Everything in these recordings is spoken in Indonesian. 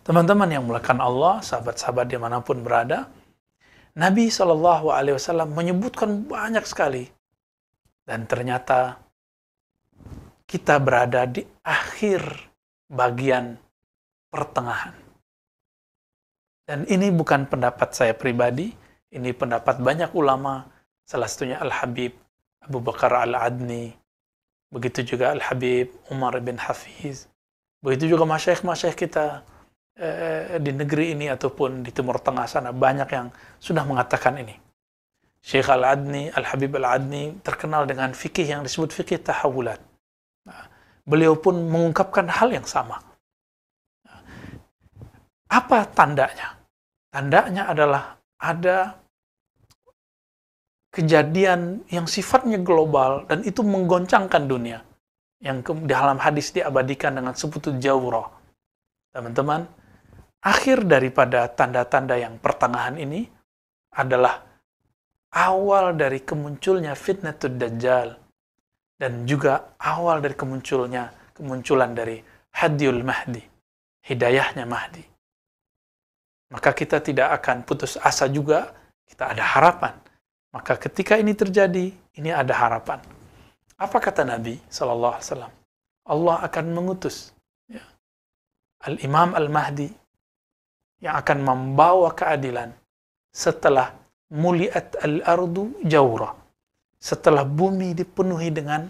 Teman-teman yang mulakan Allah, sahabat-sahabat dimanapun berada, Nabi SAW menyebutkan banyak sekali. Dan ternyata kita berada di akhir bagian pertengahan. Dan ini bukan pendapat saya pribadi, ini pendapat banyak ulama, salah satunya Al-Habib Abu Bakar Al-Adni, begitu juga Al-Habib Umar bin Hafiz, begitu juga masyaikh-masyaikh kita di negeri ini ataupun di Timur Tengah sana, banyak yang sudah mengatakan ini. Syekh Al-Adni, Al-Habib Al-Adni terkenal dengan fikih yang disebut fikih tahawulat. Beliau pun mengungkapkan hal yang sama. Apa tandanya? Tandanya adalah ada kejadian yang sifatnya global dan itu menggoncangkan dunia. Yang di dalam hadis diabadikan dengan sebutan jawrah. Teman-teman, akhir daripada tanda-tanda yang pertengahan ini adalah awal dari kemunculnya fitnatud dajjal dan juga awal dari kemunculan dari hadiyul mahdi, hidayahnya mahdi. Maka kita tidak akan putus asa juga, kita ada harapan. Maka ketika ini terjadi, ini ada harapan. Apa kata Nabi SAW? Allah akan mengutus Al-Imam Al-Mahdi yang akan membawa keadilan setelah muliat al-ardu jawra, setelah bumi dipenuhi dengan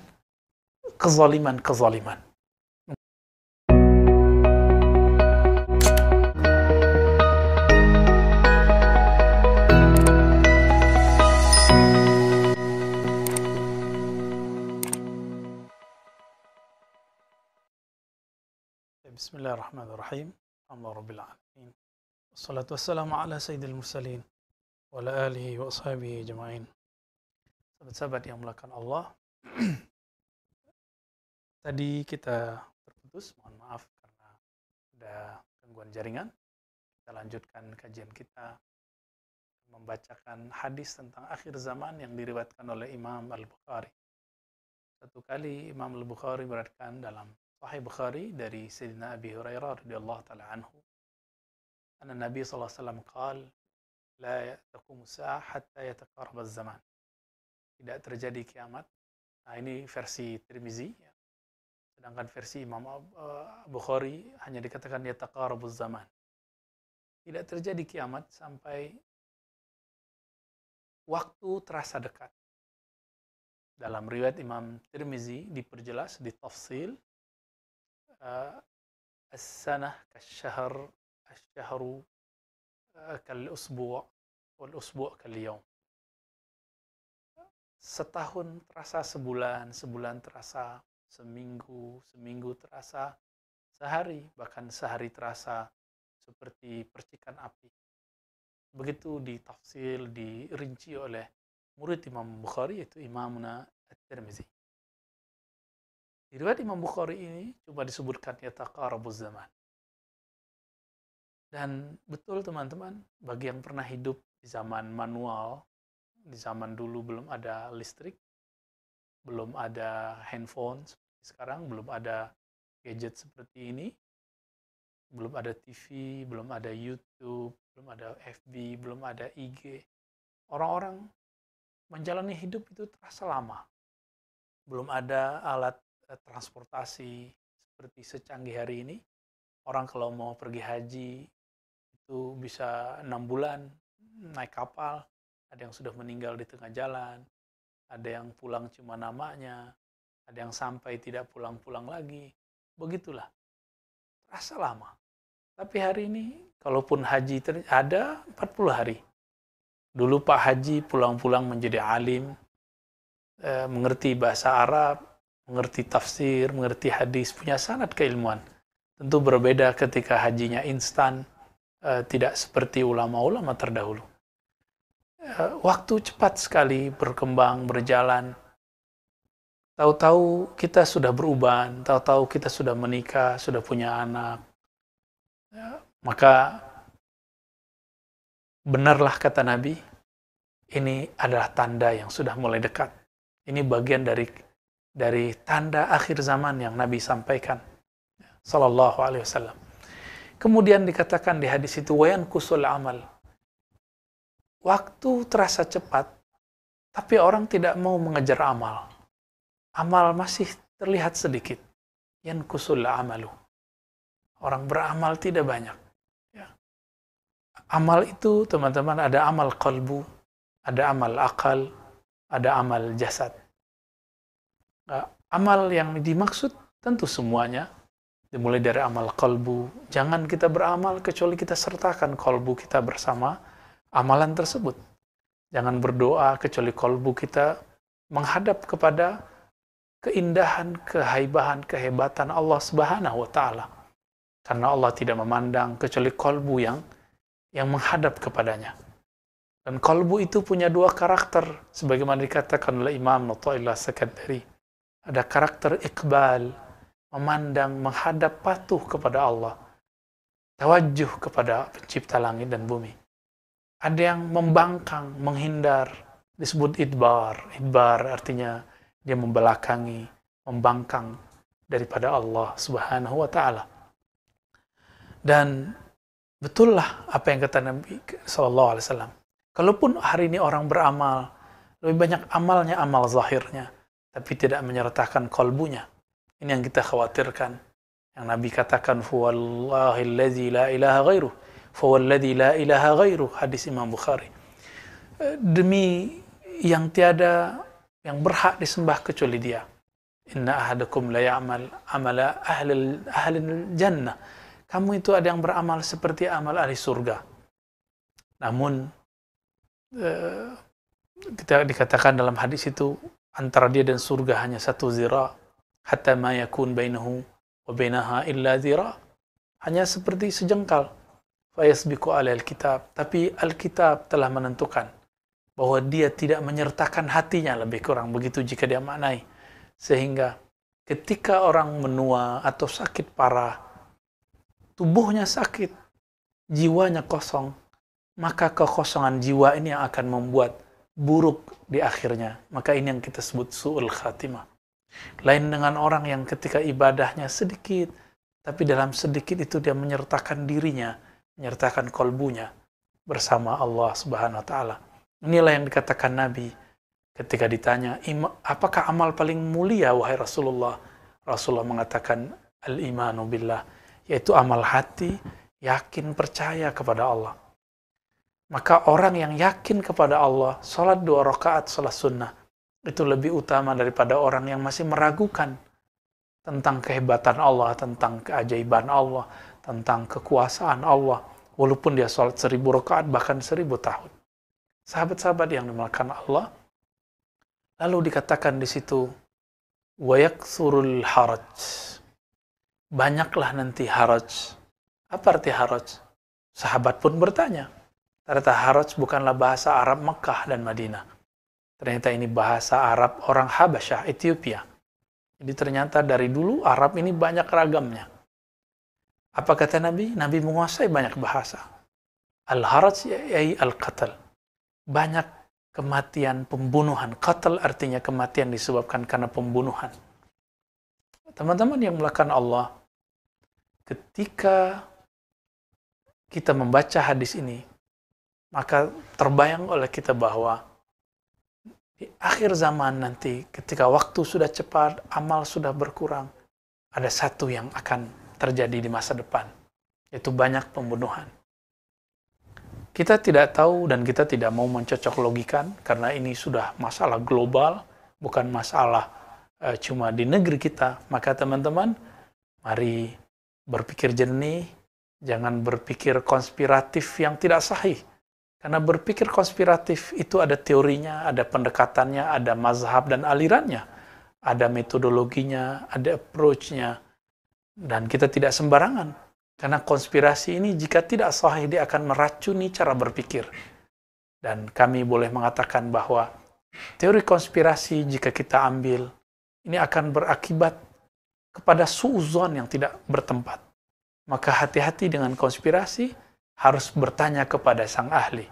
kezaliman-kezaliman. Bismillahirrahmanirrahim. Alhamdulillah Rabbil Alamin. Wassalatu wassalamu ala sayyidil mursalin wa ala alihi wa ashabihi jama'in. Sahabat-sahabat yang mulakan Allah, tadi kita terputus, mohon maaf karena ada gangguan jaringan. Kita lanjutkan kajian kita membacakan hadis tentang akhir zaman yang diriwayatkan oleh Imam Al-Bukhari. Satu kali Imam Al-Bukhari meriwayatkan dalam Sahih Bukhari dari Sayyidina Abi Hurairah radhiyallahu ta'ala anhu, anna Nabi sallallahu alaihi wasallam qala la taqumu sa'ah hatta yataqarrab az-zaman. Tidak terjadi kiamat. Nah, ini versi Tirmizi ya. Sedangkan versi Imam Bukhari hanya dikatakan yataqarrabuz zaman. Tidak terjadi kiamat sampai waktu terasa dekat. Dalam riwayat Imam Tirmizi diperjelas, ditafsil, as-sanah kasyahr, asy-syahru kal-usbu' wal-usbu' kal-yawm. Setahun terasa sebulan, sebulan terasa seminggu, seminggu terasa sehari, bahkan sehari terasa seperti percikan api. Begitu ditafsil, dirinci oleh murid Imam Bukhari, yaitu Imamuna At-Tirmizi. Di riwayat Imam Bukhari ini cuma disebutkan yataqarabuz zaman. Dan betul teman-teman, bagi yang pernah hidup di zaman manual, di zaman dulu belum ada listrik, belum ada handphone seperti sekarang, belum ada gadget seperti ini, belum ada TV, belum ada YouTube, belum ada FB, belum ada IG. Orang-orang menjalani hidup itu terasa lama. Belum ada alat transportasi seperti secanggih hari ini. Orang kalau mau pergi haji itu bisa 6 bulan naik kapal. Ada yang sudah meninggal di tengah jalan, ada yang pulang cuma namanya, ada yang sampai tidak pulang-pulang lagi. Begitulah, terasa lama. Tapi hari ini, kalaupun haji ada 40 hari. Dulu Pak Haji pulang-pulang menjadi alim, mengerti bahasa Arab, mengerti tafsir, mengerti hadis, punya sanad keilmuan. Tentu berbeda ketika hajinya instan, tidak seperti ulama-ulama terdahulu. Waktu cepat sekali berkembang, berjalan. Tahu-tahu kita sudah beruban, tahu-tahu kita sudah menikah, sudah punya anak. Maka benarlah kata Nabi, ini adalah tanda yang sudah mulai dekat. Ini bagian dari tanda akhir zaman yang Nabi sampaikan, sallallahu alaihi wasallam. Kemudian dikatakan di hadis itu, wayan kusul amal. Waktu terasa cepat, tapi orang tidak mau mengejar amal. Amal masih terlihat sedikit. Yan kusul amalu. Orang beramal tidak banyak. Ya. Amal itu, teman-teman, ada amal qalbu, ada amal akal, ada amal jasad. Amal yang dimaksud tentu semuanya, dimulai dari amal qalbu. Jangan kita beramal kecuali kita sertakan qalbu kita bersama amalan tersebut. Jangan berdoa kecuali qalbu kita menghadap kepada keindahan, kehaibahan, kehebatan Allah Subhanahu wa Ta'ala. Karena Allah tidak memandang kecuali qalbu yang menghadap kepadanya. Dan qalbu itu punya dua karakter, sebagaimana dikatakan oleh Imam Athaillah Sakandari. Ada karakter iqbal, memandang, menghadap, patuh kepada Allah. Tawajjuh kepada pencipta langit dan bumi. Ada yang membangkang, menghindar, disebut idbar. Idbar artinya dia membelakangi, membangkang daripada Allah Subhanahu wa Ta'ala. Dan betullah apa yang kata Nabi SAW. Kalaupun hari ini orang beramal, lebih banyak amalnya, amal zahirnya, tapi tidak menyertakan qalbunya. Ini yang kita khawatirkan. Yang Nabi katakan, "Fawallahilladzi la ilaha ghairuh, fawalladzi la ilaha ghairuh." Hadis Imam Bukhari. Demi yang tiada yang berhak disembah kecuali Dia. Inna ahadakum la ya'mal amala ahli jannah. Kamu itu ada yang beramal seperti amal ahli surga. Namun kita dikatakan dalam hadis itu, antara dia dan surga hanya satu zira, hatta ma yakun bainahu wa bainaha illa zira. Hanya seperti sejengkal. Fa yasbiqu alal kitab. Tapi Alkitab telah menentukan bahwa dia tidak menyertakan hatinya, lebih kurang begitu jika dia maknai. Sehingga ketika orang menua atau sakit parah, tubuhnya sakit, jiwanya kosong, maka kekosongan jiwa ini yang akan membuat buruk di akhirnya. Maka ini yang kita sebut su'ul khatimah. Lain dengan orang yang ketika ibadahnya sedikit, tapi dalam sedikit itu dia menyertakan dirinya, menyertakan kolbunya bersama Allah Subhanahu wa Ta'ala. Inilah yang dikatakan Nabi ketika ditanya, apakah amal paling mulia wahai Rasulullah? Rasulullah mengatakan, al-imanu billah, yaitu amal hati, yakin percaya kepada Allah. Maka orang yang yakin kepada Allah, sholat 2 rakaat, sholat sunnah, itu lebih utama daripada orang yang masih meragukan tentang kehebatan Allah, tentang keajaiban Allah, tentang kekuasaan Allah, walaupun dia sholat 1000 rakaat, bahkan 1000 tahun. Sahabat-sahabat yang dimuliakan Allah, lalu dikatakan di situ, وَيَكْثُرُ الْحَرَجِ, banyaklah nanti haraj. Apa arti haraj? Sahabat pun bertanya. Ternyata haraj bukanlah bahasa Arab Mekah dan Madinah. Ternyata ini bahasa Arab orang Habasyah, Ethiopia. Jadi ternyata dari dulu Arab ini banyak ragamnya. Apa kata Nabi? Nabi menguasai banyak bahasa. Al-haraj yai al-qatal. Banyak kematian, pembunuhan. Qatal artinya kematian disebabkan karena pembunuhan. Teman-teman yang melakukan Allah, ketika kita membaca hadis ini, maka terbayang oleh kita bahwa di akhir zaman nanti, ketika waktu sudah cepat, amal sudah berkurang, ada satu yang akan terjadi di masa depan, yaitu banyak pembunuhan. Kita tidak tahu dan kita tidak mau mencocok logikan, karena ini sudah masalah global, bukan masalah cuma di negeri kita. Maka teman-teman, mari berpikir jernih, jangan berpikir konspiratif yang tidak sahih. Karena berpikir konspiratif itu ada teorinya, ada pendekatannya, ada mazhab dan alirannya, ada metodologinya, ada approach-nya, dan kita tidak sembarangan. Karena konspirasi ini jika tidak sahih, dia akan meracuni cara berpikir. Dan kami boleh mengatakan bahwa teori konspirasi jika kita ambil, ini akan berakibat kepada suuzon yang tidak bertempat. Maka hati-hati dengan konspirasi, harus bertanya kepada sang ahli.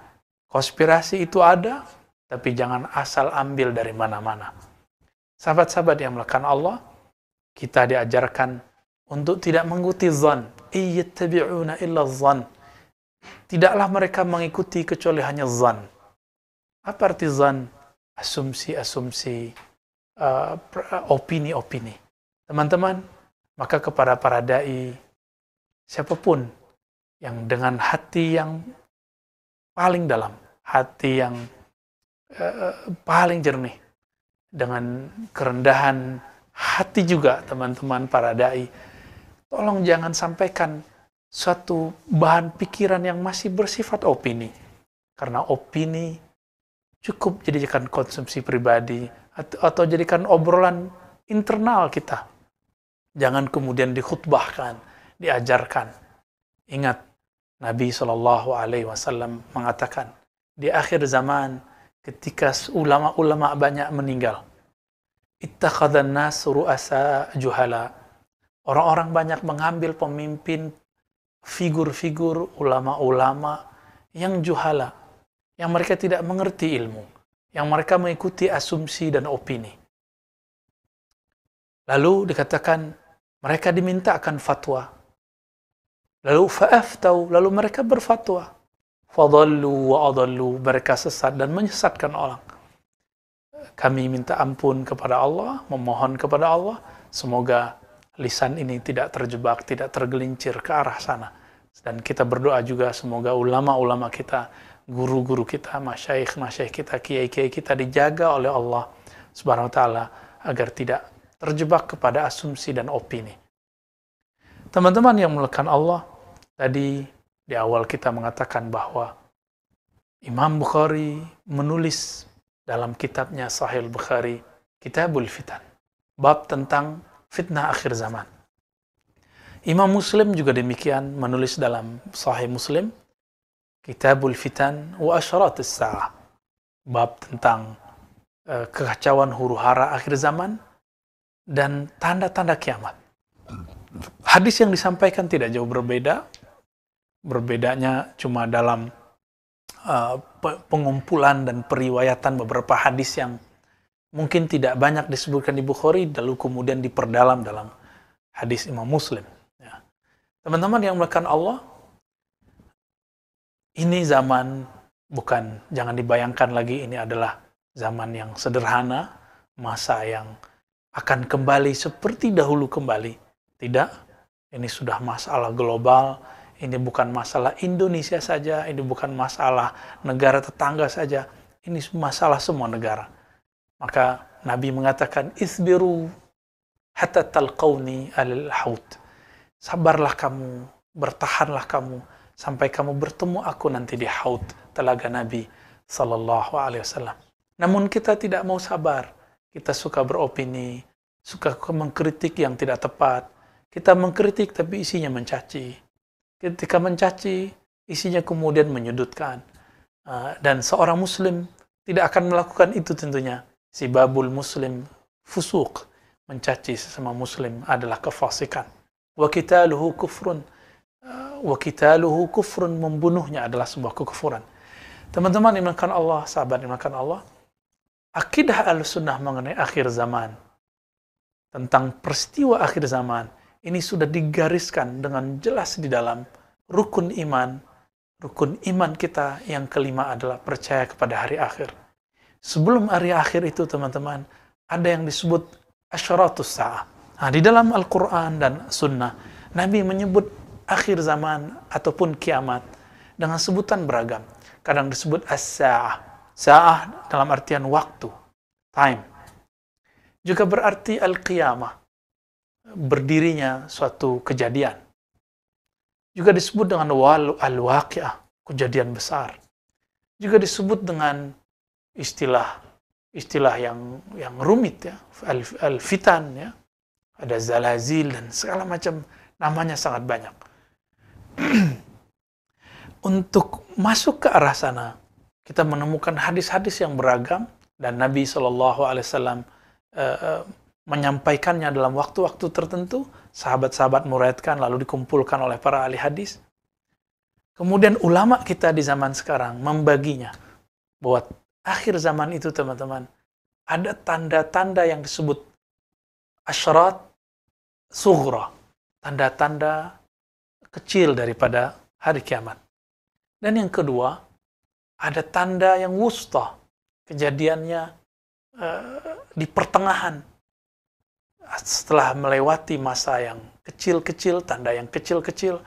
Konspirasi itu ada, tapi jangan asal ambil dari mana-mana. Sahabat-sahabat yang melakukan Allah, kita diajarkan untuk tidak mengikuti zan. Iyattabi'una illa zan. Tidaklah mereka mengikuti kecuali hanya zan. Apa arti zan? Asumsi-asumsi, opini-opini. Teman-teman, maka kepada para dai, siapapun yang dengan hati yang paling dalam, hati yang paling jernih, dengan kerendahan hati juga, teman-teman para dai, tolong jangan sampaikan suatu bahan pikiran yang masih bersifat opini. Karena opini cukup jadikan konsumsi pribadi atau jadikan obrolan internal kita. Jangan kemudian dikhutbahkan, diajarkan. Ingat, Nabi SAW mengatakan, di akhir zaman, ketika ulama-ulama banyak meninggal, ittakhadhan nas ru'asa juhala. Orang-orang banyak mengambil pemimpin, figur-figur ulama-ulama yang juhala, yang mereka tidak mengerti ilmu, yang mereka mengikuti asumsi dan opini. Lalu dikatakan, mereka dimintakan fatwa. Lalu fa'aftau, lalu mereka berfatwa. Fadallu wa adallu, mereka sesat dan menyesatkan orang. Kami minta ampun kepada Allah, memohon kepada Allah, semoga lisan ini tidak terjebak, tidak tergelincir ke arah sana. Dan kita berdoa juga semoga ulama-ulama kita, guru-guru kita, masyayikh kita, kiai-kiai kita dijaga oleh Allah Subhanahu wa taala agar tidak terjebak kepada asumsi dan opini. Teman-teman yang melekat Allah, tadi di awal kita mengatakan bahwa Imam Bukhari menulis dalam kitabnya Sahih Bukhari, Kitabul Fitan, bab tentang fitnah akhir zaman. Imam Muslim juga demikian menulis dalam Sahih Muslim, Kitabul Fitan wa Asyaratus Sa'ah, bab tentang kekacauan huru-hara akhir zaman dan tanda-tanda kiamat. Hadis yang disampaikan tidak jauh berbeda. Berbedanya cuma dalam pengumpulan dan periwayatan beberapa hadis yang mungkin tidak banyak disebutkan di Bukhari, lalu kemudian diperdalam dalam hadis Imam Muslim. Ya. Teman-teman yang melekat Allah, ini zaman jangan dibayangkan lagi ini adalah zaman yang sederhana, masa yang akan kembali seperti dahulu kembali. Tidak, ini sudah masalah global. Ini bukan masalah Indonesia saja, ini bukan masalah negara tetangga saja, ini masalah semua negara. Maka Nabi mengatakan, isbiru hatta talqawni al-haut. Sabarlah kamu, bertahanlah kamu, sampai kamu bertemu aku nanti di haut, telaga Nabi sallallahu alaihi wasallam. Namun kita tidak mau sabar. Kita suka beropini, suka mengkritik yang tidak tepat. Kita mengkritik tapi isinya mencaci. Ketika mencaci, isinya kemudian menyudutkan. Dan seorang muslim tidak akan melakukan itu tentunya. Sibabul muslim fusuk. Mencaci sesama muslim adalah kefasikan. Wa qitaluhu kufrun. Wa qitaluhu kufrun, membunuhnya adalah sebuah kekufuran. Teman-teman dimakan Allah, sahabat dimakan Allah, akidah Ahlussunnah mengenai akhir zaman, tentang peristiwa akhir zaman, ini sudah digariskan dengan jelas di dalam rukun iman. Rukun iman kita yang kelima adalah percaya kepada hari akhir. Sebelum hari akhir itu, teman-teman, ada yang disebut asyaratus sa'ah. Nah, di dalam Al-Quran dan Sunnah, Nabi menyebut akhir zaman ataupun kiamat dengan sebutan beragam. Kadang disebut as-sa'ah. Sa'ah dalam artian waktu, time. Juga berarti al-qiyamah, berdirinya suatu kejadian. Juga disebut dengan al-waqi'ah, kejadian besar. Juga disebut dengan istilah yang rumit ya, al-fitan ya. Ada zalazil dan segala macam, namanya sangat banyak. Untuk masuk ke arah sana, kita menemukan hadis-hadis yang beragam dan Nabi SAW menyampaikannya dalam waktu-waktu tertentu, sahabat-sahabat meriwayatkan lalu dikumpulkan oleh para ahli hadis. Kemudian ulama kita di zaman sekarang membaginya bahwa akhir zaman itu, teman-teman, ada tanda-tanda yang disebut asyarat sughra, tanda-tanda kecil daripada hari kiamat. Dan yang kedua, ada tanda yang wusta, kejadiannya di pertengahan, setelah melewati masa yang kecil-kecil, tanda yang kecil-kecil.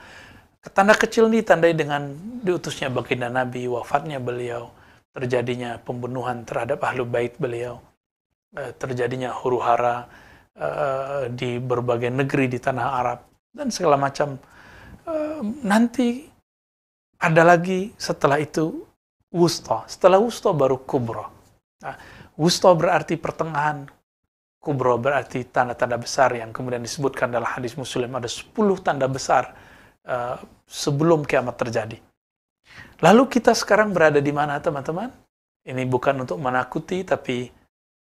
Tanda kecil ini ditandai dengan diutusnya baginda Nabi, wafatnya beliau, terjadinya pembunuhan terhadap ahlu bait beliau, terjadinya huru-hara di berbagai negeri di tanah Arab, dan segala macam. Nanti ada lagi setelah itu wusta. Setelah wusta baru kubra. Nah, wusta berarti pertengahan, kubra berarti tanda-tanda besar yang kemudian disebutkan dalam hadis Muslim, ada 10 tanda besar sebelum kiamat terjadi. Lalu kita sekarang berada di mana, teman-teman? Ini bukan untuk menakuti, tapi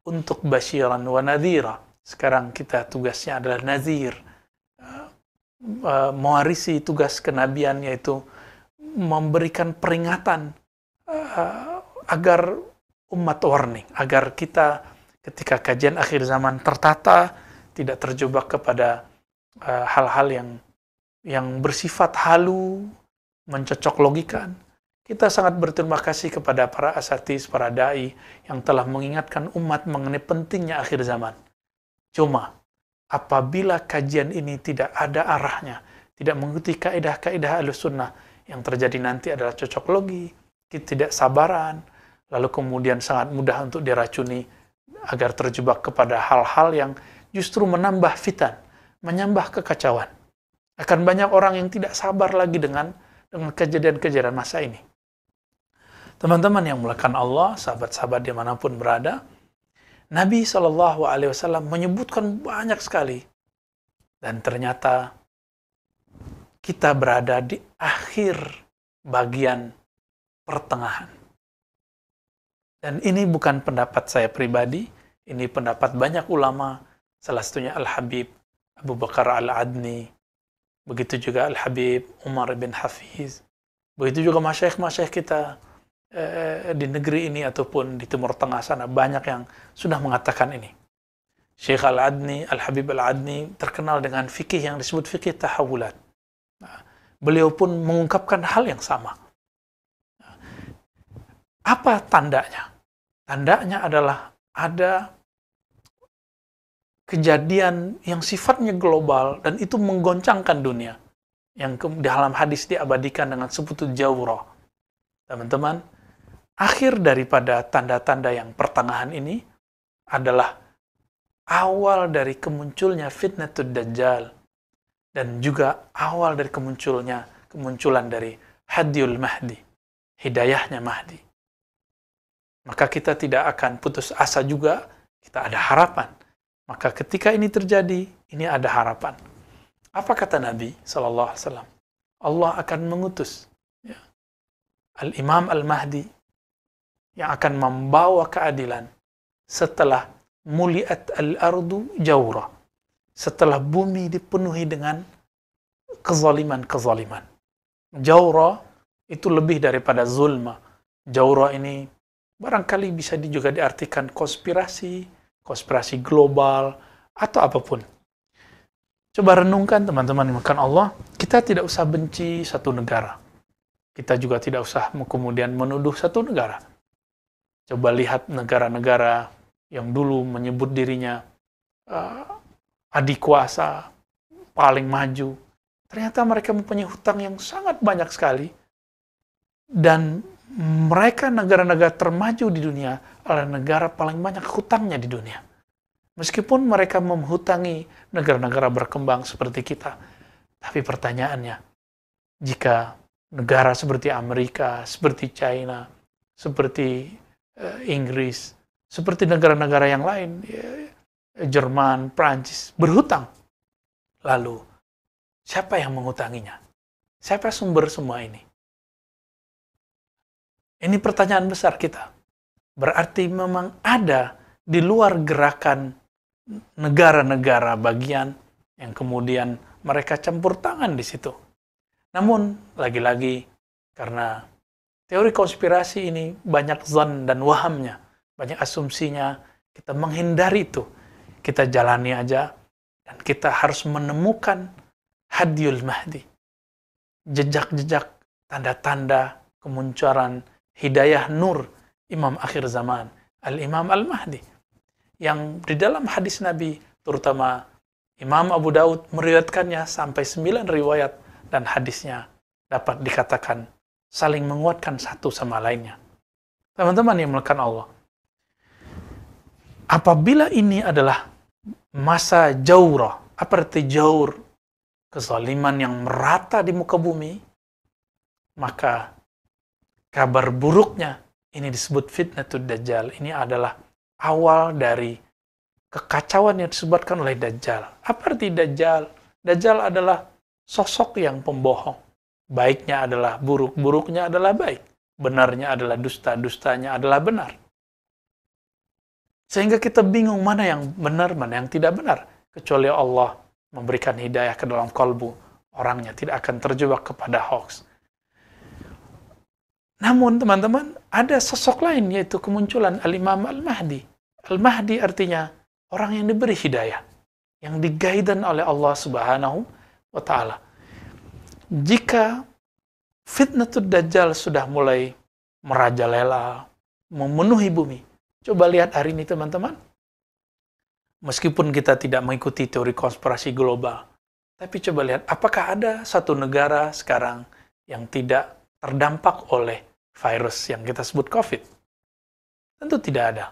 untuk basyiran wa nadhira. Sekarang kita tugasnya adalah nazir, mewarisi tugas kenabian, yaitu memberikan peringatan agar umat warning, agar kita ketika kajian akhir zaman tertata, tidak terjebak kepada hal-hal yang bersifat halu, mencocok logikan. Kita sangat berterima kasih kepada para asatis, para da'i yang telah mengingatkan umat mengenai pentingnya akhir zaman. Cuma, apabila kajian ini tidak ada arahnya, tidak mengikuti kaidah-kaidah Ahlussunnah, yang terjadi nanti adalah cocok logi, ketidaksabaran, lalu kemudian sangat mudah untuk diracuni agar terjebak kepada hal-hal yang justru menambah fitan, menambah kekacauan. Akan banyak orang yang tidak sabar lagi dengan kejadian-kejadian masa ini. Teman-teman yang mulakan Allah, sahabat-sahabat dimanapun berada, Nabi SAW menyebutkan banyak sekali. Dan ternyata kita berada di akhir bagian pertengahan. Dan ini bukan pendapat saya pribadi, ini pendapat banyak ulama, salah satunya Al-Habib Abu Bakar Al-Adni, begitu juga Al-Habib Umar bin Hafiz, begitu juga masyaikh-masyaikh kita di negeri ini ataupun di Timur Tengah sana, banyak yang sudah mengatakan ini. Syekh Al-Adni, Al-Habib Al-Adni terkenal dengan fikih yang disebut fikih tahawulat. Nah, beliau pun mengungkapkan hal yang sama. Nah, apa tandanya? Tandanya adalah ada kejadian yang sifatnya global dan itu menggoncangkan dunia. Yang di dalam hadis diabadikan dengan sebutan jawra. Teman-teman, akhir daripada tanda-tanda yang pertengahan ini adalah awal dari kemunculnya fitnatud dajjal dan juga awal dari kemunculan dari hadiyul mahdi, hidayahnya mahdi. Maka kita tidak akan putus asa juga, kita ada harapan. Maka ketika ini terjadi, ini ada harapan. Apa kata Nabi SAW? Allah akan mengutus Al-Imam Al-Mahdi yang akan membawa keadilan setelah muliat al-ardu jawra, setelah bumi dipenuhi dengan kezaliman-kezaliman. Jawra itu lebih daripada zulma. Jawra ini barangkali bisa juga diartikan konspirasi global, atau apapun. Coba renungkan teman-teman dimakan Allah, kita tidak usah benci satu negara. Kita juga tidak usah kemudian menuduh satu negara. Coba lihat negara-negara yang dulu menyebut dirinya adik kuasa, paling maju. Ternyata mereka mempunyai hutang yang sangat banyak sekali. Dan mereka negara-negara termaju di dunia adalah negara paling banyak hutangnya di dunia. Meskipun mereka menghutangi negara-negara berkembang seperti kita. Tapi pertanyaannya, jika negara seperti Amerika, seperti China, seperti Inggris, seperti negara-negara yang lain, Jerman, Prancis, berhutang. Lalu, siapa yang menghutanginya? Siapa sumber semua ini? Ini pertanyaan besar kita. Berarti memang ada di luar gerakan negara-negara bagian yang kemudian mereka campur tangan di situ. Namun, lagi-lagi, karena teori konspirasi ini banyak zon dan wahamnya, banyak asumsinya, kita menghindari itu. Kita jalani aja, dan kita harus menemukan Hadyul Mahdi. Jejak-jejak, tanda-tanda kemunculan hidayah nur Imam akhir zaman, Al-Imam Al-Mahdi. Yang di dalam hadis Nabi, terutama Imam Abu Daud meriwayatkannya sampai 9 riwayat, dan hadisnya dapat dikatakan saling menguatkan satu sama lainnya. Teman-teman yang melekat Allah, apabila ini adalah masa jaurah, apa arti jaur? Kezaliman yang merata di muka bumi, maka kabar buruknya ini disebut fitnatud dajjal. Ini adalah awal dari kekacauan yang disebutkan oleh Dajjal. Apa arti Dajjal? Dajjal adalah sosok yang pembohong. Baiknya adalah buruk, buruknya adalah baik. Benarnya adalah dusta, dustanya adalah benar. Sehingga kita bingung mana yang benar, mana yang tidak benar. Kecuali Allah memberikan hidayah ke dalam kalbu, orangnya tidak akan terjebak kepada hoax. Namun teman-teman, ada sosok lain, yaitu kemunculan Al-Imam Al-Mahdi. Al-Mahdi artinya orang yang diberi hidayah, yang digaidan oleh Allah Subhanahu wa Ta'ala. Jika fitnatud Dajjal sudah mulai merajalela, memenuhi bumi, coba lihat hari ini teman-teman. Meskipun kita tidak mengikuti teori konspirasi global, tapi coba lihat, apakah ada satu negara sekarang yang tidak terdampak oleh virus yang kita sebut COVID? Tentu tidak ada.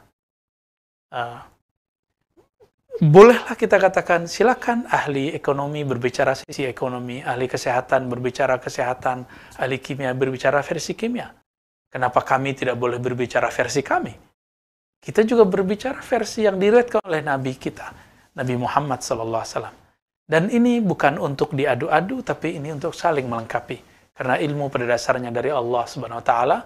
Bolehlah kita katakan, silakan ahli ekonomi berbicara sisi ekonomi, ahli kesehatan berbicara kesehatan, ahli kimia berbicara versi kimia. Kenapa kami tidak boleh berbicara versi kami? Kita juga berbicara versi yang diriwayatkan oleh Nabi kita, Nabi Muhammad SAW. Dan ini bukan untuk diadu-adu, tapi ini untuk saling melengkapi. Karena ilmu pada dasarnya dari Allah Subhanahu Wa Ta'ala,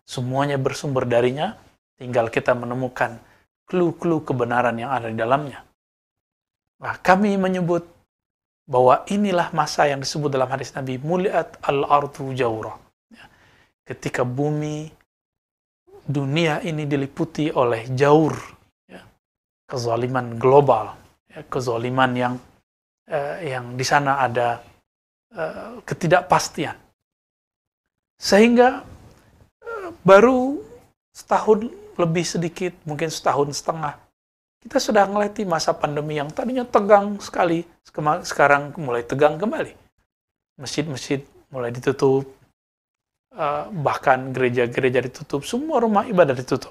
semuanya bersumber darinya, tinggal kita menemukan clue-clue kebenaran yang ada di dalamnya. Nah, kami menyebut bahwa inilah masa yang disebut dalam hadis Nabi, muliat al-ardu jawra. Ketika bumi, dunia ini diliputi oleh jaur, ya, kezaliman global, ya, kezaliman yang di sana ada ketidakpastian. Sehingga baru setahun lebih sedikit, mungkin setahun setengah, kita sudah ngelewati masa pandemi yang tadinya tegang sekali, sekarang mulai tegang kembali. Masjid-masjid mulai ditutup, bahkan gereja-gereja ditutup, semua rumah ibadah ditutup.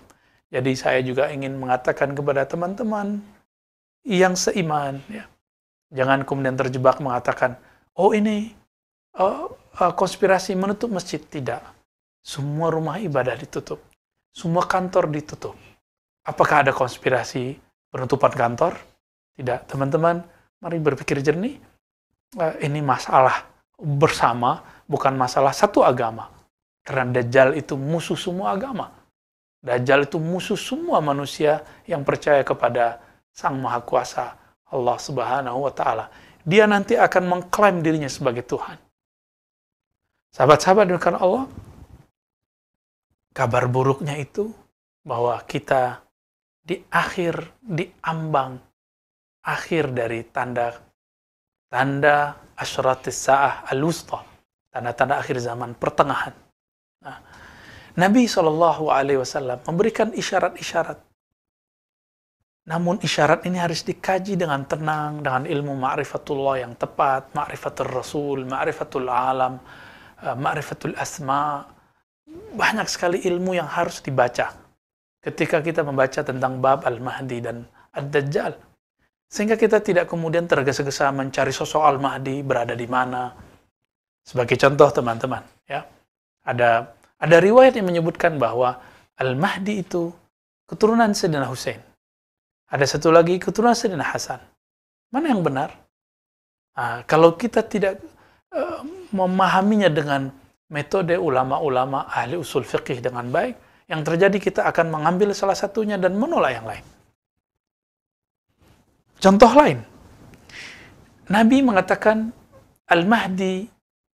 Jadi saya juga ingin mengatakan kepada teman-teman yang seiman, ya, jangan kemudian terjebak mengatakan, oh ini konspirasi menutup masjid. Tidak. Semua rumah ibadah ditutup. Semua kantor ditutup. Apakah ada konspirasi penutupan kantor? Tidak. Teman-teman, mari berpikir jernih. Ini masalah bersama, bukan masalah satu agama. Karena Dajjal itu musuh semua agama. Dajjal itu musuh semua manusia yang percaya kepada Sang Maha Kuasa, Allah Subhanahu wa Ta'ala. Dia nanti akan mengklaim dirinya sebagai Tuhan. Sahabat-sahabat dengan Allah, kabar buruknya itu bahwa kita di ambang akhir dari tanda asyratis sa'ah al-wusta, tanda-tanda akhir zaman pertengahan. Nah, Nabi SAW memberikan isyarat-isyarat. Namun isyarat ini harus dikaji dengan tenang, dengan ilmu ma'rifatullah yang tepat, ma'rifatul Rasul, ma'rifatul alam, ma'rifatul asma. Banyak sekali ilmu yang harus dibaca ketika kita membaca tentang bab Al-Mahdi dan Ad-Dajjal. Sehingga kita tidak kemudian tergesa-gesa mencari sosok Al-Mahdi berada di mana. Sebagai contoh teman-teman, ya. Ada riwayat yang menyebutkan bahwa Al-Mahdi itu keturunan Sayyidina Husain. Ada satu lagi keturunan Sayyidina Hasan. Mana yang benar? Kalau kita tidak memahaminya dengan metode ulama-ulama ahli usul fiqih dengan baik, yang terjadi kita akan mengambil salah satunya dan menolak yang lain. Contoh lain, Nabi mengatakan, Al-Mahdi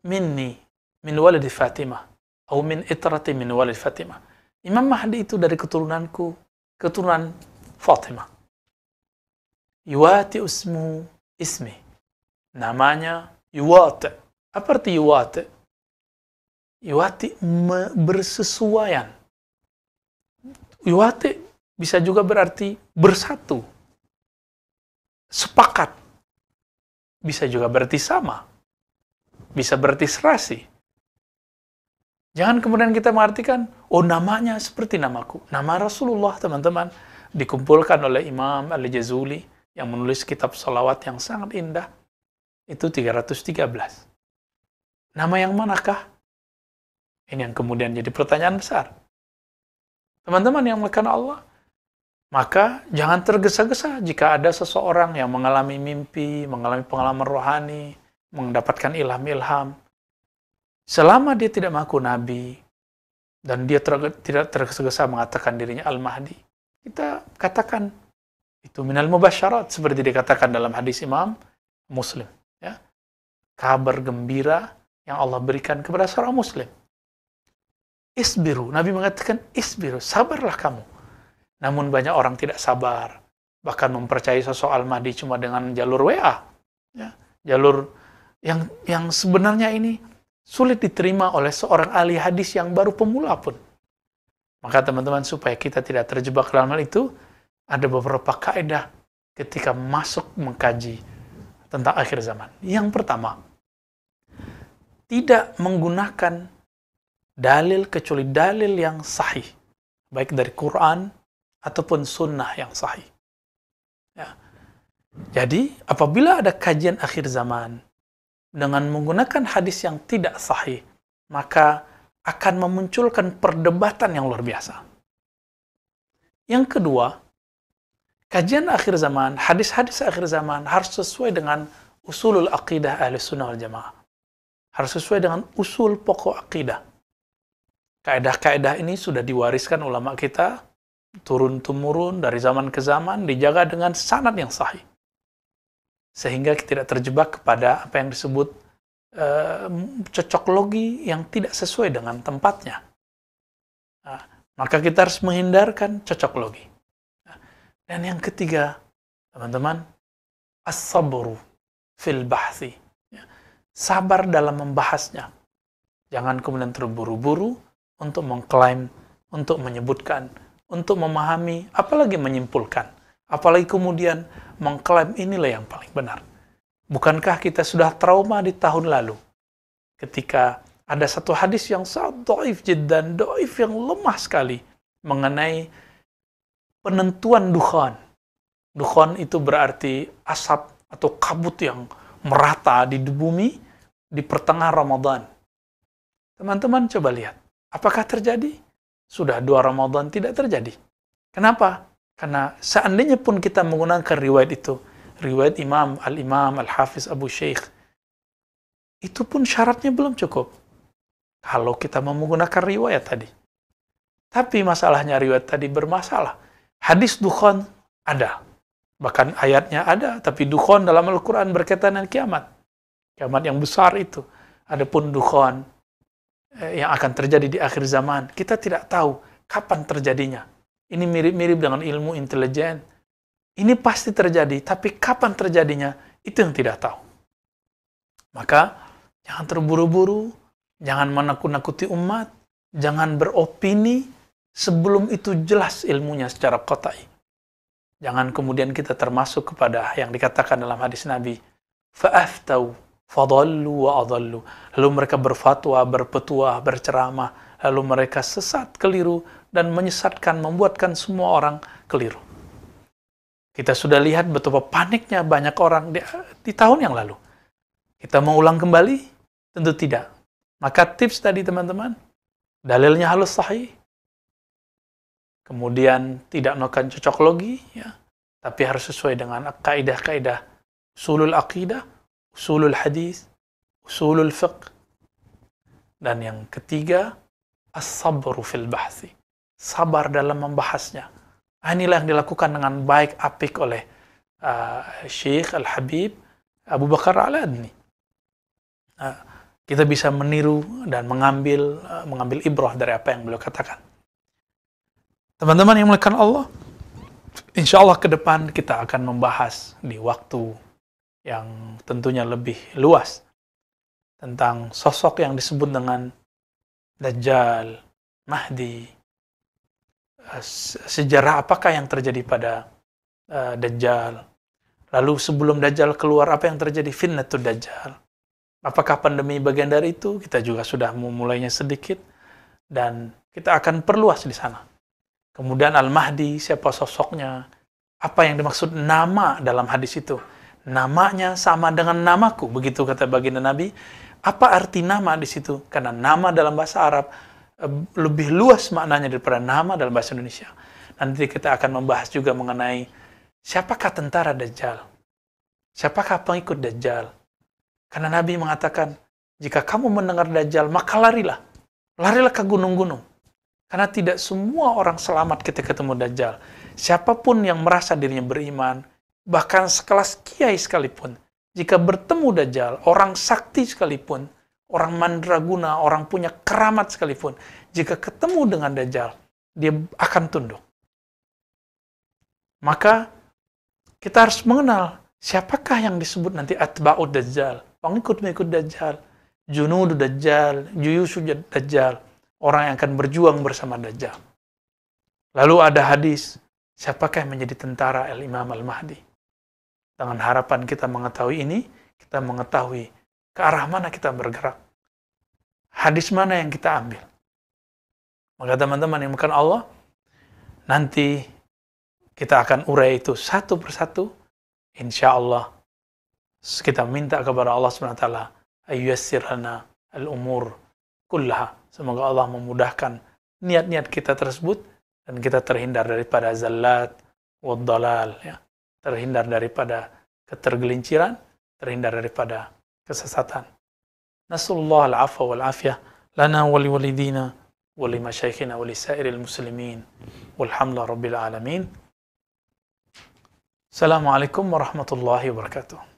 minni, min walidi Fatimah, atau min itrati min walid Fatimah. Imam Mahdi itu dari keturunanku, keturunan Fatimah. Yuwati ismi, namanya Yuwati. Apa arti yuwati? Yuwati bersesuaian. Yuwati bisa juga berarti bersatu, sepakat. Bisa juga berarti sama. Bisa berarti serasi. Jangan kemudian kita mengartikan, oh namanya seperti namaku. Nama Rasulullah, teman-teman, dikumpulkan oleh Imam Al-Jazuli yang menulis kitab salawat yang sangat indah. Itu 313. Nama yang manakah? Ini yang kemudian jadi pertanyaan besar. Teman-teman yang melakukan Allah, maka jangan tergesa-gesa jika ada seseorang yang mengalami mimpi, mengalami pengalaman rohani, mendapatkan ilham-ilham. Selama dia tidak mengaku Nabi, dan dia tidak tergesa-gesa mengatakan dirinya Al-Mahdi, kita katakan itu minal mubasyarat, seperti dikatakan dalam hadis Imam Muslim. Ya. Kabar gembira yang Allah berikan kepada seorang Muslim. Isbiru, Nabi mengatakan isbiru, sabarlah kamu. Namun banyak orang tidak sabar, bahkan mempercayai sosok Al-Mahdi cuma dengan jalur WA. Ya. Jalur yang sebenarnya ini sulit diterima oleh seorang ahli hadis yang baru pemula pun. Maka teman-teman, supaya kita tidak terjebak dalam hal itu, ada beberapa kaidah ketika masuk mengkaji tentang akhir zaman. Yang pertama, tidak menggunakan dalil kecuali dalil yang sahih, baik dari Quran ataupun sunnah yang sahih. Ya. Jadi, apabila ada kajian akhir zaman dengan menggunakan hadis yang tidak sahih, maka akan memunculkan perdebatan yang luar biasa. Yang kedua, kajian akhir zaman, hadis-hadis akhir zaman harus sesuai dengan usulul aqidah ahli sunnah wal jamaah. Harus sesuai dengan usul pokok aqidah. Kaidah-kaidah ini sudah diwariskan ulama kita, turun-temurun dari zaman ke zaman, dijaga dengan sanad yang sahih. Sehingga kita tidak terjebak kepada apa yang disebut cocok logi yang tidak sesuai dengan tempatnya. Nah, maka kita harus menghindarkan cocok logi. Nah, dan yang ketiga, teman-teman, as-sabru fil bahthi. Sabar dalam membahasnya. Jangan kemudian terburu-buru untuk mengklaim, untuk menyebutkan, untuk memahami, apalagi menyimpulkan. Apalagi kemudian mengklaim inilah yang paling benar. Bukankah kita sudah trauma di tahun lalu ketika ada satu hadis yang sangat dhaif jiddan, dhaif yang lemah sekali mengenai penentuan dukhan. Dukhan itu berarti asap atau kabut yang merata di bumi di pertengahan Ramadan. Teman-teman coba lihat, apakah terjadi? Sudah 2 Ramadan tidak terjadi. Kenapa? Karena seandainya pun kita menggunakan riwayat itu, riwayat Al-Imam Al-Hafiz Abu Sheikh, itu pun syaratnya belum cukup. Kalau kita mau menggunakan riwayat tadi. Tapi masalahnya riwayat tadi bermasalah. Hadis dukhan ada. Bahkan ayatnya ada, tapi dukhan dalam Al-Quran berkaitan dengan kiamat. Kiamat yang besar itu. Adapun dukhan yang akan terjadi di akhir zaman, kita tidak tahu kapan terjadinya. Ini mirip-mirip dengan ilmu intelijen. Ini pasti terjadi, tapi kapan terjadinya, itu yang tidak tahu. Maka, jangan terburu-buru, jangan menakut-nakuti umat, jangan beropini sebelum itu jelas ilmunya secara qat'i. Jangan kemudian kita termasuk kepada yang dikatakan dalam hadis Nabi, fa'aftau, fadallu wa adallu. Lalu mereka berfatwa, berpetuah, berceramah, lalu mereka sesat, keliru, dan menyesatkan, membuatkan semua orang keliru. Kita sudah lihat betapa paniknya banyak orang di tahun yang lalu. Kita mau ulang kembali? Tentu tidak. Maka tips tadi teman-teman, dalilnya harus sahih. Kemudian tidak melakukan cocok logi, ya, tapi harus sesuai dengan kaidah-kaidah usulul aqidah, usulul hadis, usulul fiqh. Dan yang ketiga, as-sabru fil bahthi. Sabar dalam membahasnya. Inilah yang dilakukan dengan baik apik oleh Syekh Al-Habib Abu Bakar Al-Adni. Kita bisa meniru dan mengambil ibrah dari apa yang beliau katakan. Teman-teman yang melakukan Allah, insya Allah ke depan kita akan membahas di waktu yang tentunya lebih luas tentang sosok yang disebut dengan Dajjal, Mahdi, sejarah apakah yang terjadi pada Dajjal. Lalu sebelum Dajjal keluar, apa yang terjadi? Fitnatul Dajjal. Apakah pandemi bagian dari itu? Kita juga sudah memulainya sedikit, dan kita akan perluas di sana. Kemudian Al-Mahdi, siapa sosoknya? Apa yang dimaksud nama dalam hadis itu? Namanya sama dengan namaku, begitu kata baginda Nabi. Apa arti nama di situ? Karena nama dalam bahasa Arab lebih luas maknanya daripada nama dalam bahasa Indonesia. Nanti kita akan membahas juga mengenai siapakah tentara Dajjal? Siapakah pengikut Dajjal? Karena Nabi mengatakan, jika kamu mendengar Dajjal, maka larilah. Larilah ke gunung-gunung. Karena tidak semua orang selamat ketika ketemu Dajjal. Siapapun yang merasa dirinya beriman, bahkan sekelas kiai sekalipun, jika bertemu Dajjal, orang sakti sekalipun, orang mandraguna, orang punya keramat sekalipun, jika ketemu dengan Dajjal, dia akan tunduk. Maka kita harus mengenal siapakah yang disebut nanti atba'ud Dajjal, pengikut-pengikut Dajjal, junud Dajjal, juyusu Dajjal, orang yang akan berjuang bersama Dajjal. Lalu ada hadis, siapakah yang menjadi tentara Al-Imam Al-Mahdi? Dengan harapan kita mengetahui ini, kita mengetahui ke arah mana kita bergerak. Hadis mana yang kita ambil. Maka teman-teman yang bukan Allah, nanti kita akan urai itu satu persatu. Insya Allah, kita minta kepada Allah SWT, ayyussirana al-umur kullaha. Semoga Allah memudahkan niat-niat kita tersebut, dan kita terhindar daripada zallat wad dalal, ya. Terhindar daripada ketergelinciran, terhindar daripada kesesatan. Nasallallahu al-afwa wal afiyah lana wa liwalidina wa limasyaikhina wa lisairil muslimin walhamdulillahi rabbil alamin. Assalamualaikum warahmatullahi wabarakatuh.